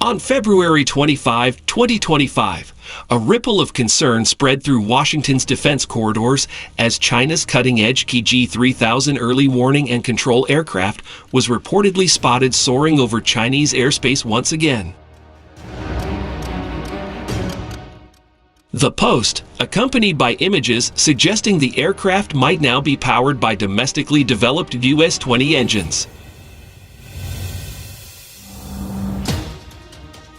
On February 25, 2025, a ripple of concern spread through Washington's defense corridors as China's cutting-edge KJ-3000 early warning and control aircraft was reportedly spotted soaring over Chinese airspace once again. The post, accompanied by images suggesting the aircraft might now be powered by domestically developed US-20 engines.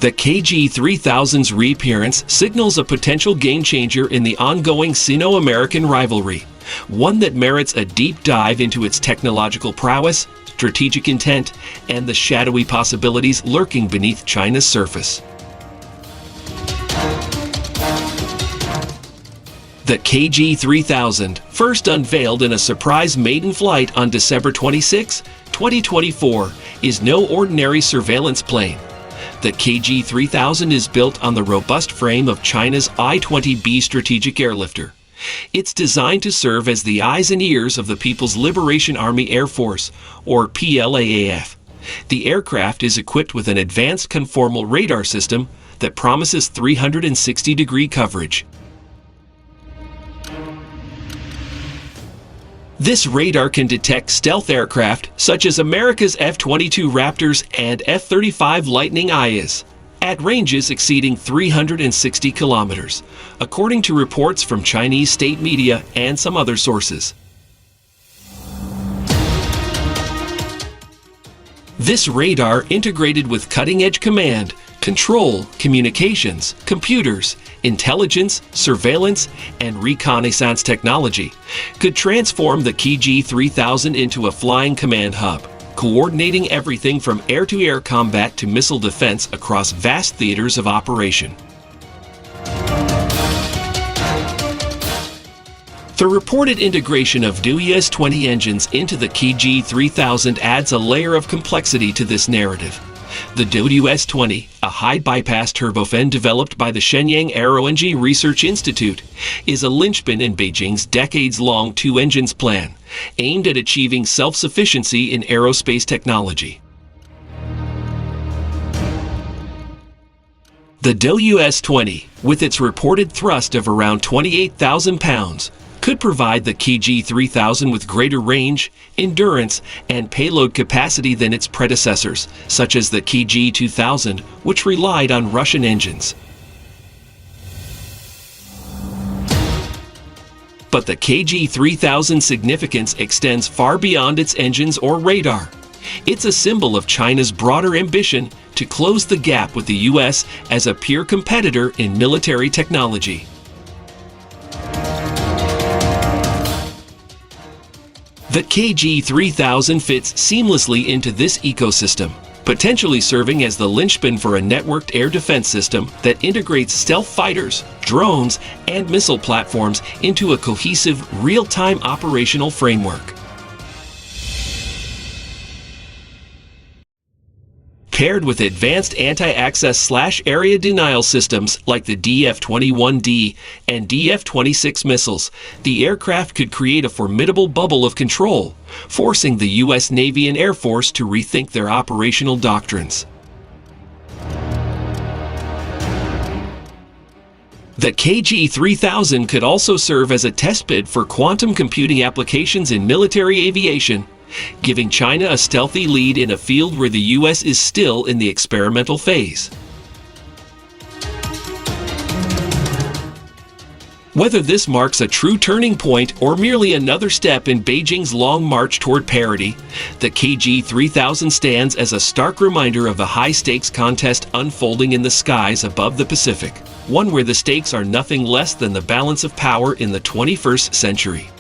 The KJ-3000's reappearance signals a potential game-changer in the ongoing Sino-American rivalry, one that merits a deep dive into its technological prowess, strategic intent, and the shadowy possibilities lurking beneath China's surface. The KJ-3000, first unveiled in a surprise maiden flight on December 26, 2024, is no ordinary surveillance plane. The KJ-3000 is built on the robust frame of China's I-20B strategic airlifter. It's designed to serve as the eyes and ears of the People's Liberation Army Air Force, or PLAAF. The aircraft is equipped with an advanced conformal radar system that promises 360-degree coverage. This radar can detect stealth aircraft such as America's F-22 Raptors and F-35 Lightning IIs at ranges exceeding 360 kilometers, according to reports from Chinese state media and some other sources. This radar, integrated with cutting-edge command, control, communications, computers, intelligence, surveillance, and reconnaissance technology, could transform the KJ-3000 into a flying command hub, coordinating everything from air-to-air combat to missile defense across vast theaters of operation. The reported integration of US-20 engines into the KJ-3000 adds a layer of complexity to this narrative. The US-20, a high-bypass turbofan developed by the Shenyang aew&c Research Institute, is a linchpin in Beijing's decades-long two engines plan, aimed at achieving self-sufficiency in aerospace technology. The US-20, with its reported thrust of around 28,000 pounds, could provide the KJ-3000 with greater range, endurance, and payload capacity than its predecessors, such as the KJ-2000, which relied on Russian engines. But the KJ-3000's significance extends far beyond its engines or radar. It's a symbol of China's broader ambition to close the gap with the US as a peer competitor in military technology. The KJ-3000 fits seamlessly into this ecosystem, potentially serving as the linchpin for a networked air defense system that integrates stealth fighters, drones, and missile platforms into a cohesive, real-time operational framework. Paired with advanced anti-access/area denial systems like the DF-21D and DF-26 missiles, the aircraft could create a formidable bubble of control, forcing the U.S. Navy and Air Force to rethink their operational doctrines. The KJ-3000 could also serve as a test bed for quantum computing applications in military aviation, giving China a stealthy lead in a field where the U.S. is still in the experimental phase. Whether this marks a true turning point or merely another step in Beijing's long march toward parity, the KJ-3000 stands as a stark reminder of the high-stakes contest unfolding in the skies above the Pacific, one where the stakes are nothing less than the balance of power in the 21st century.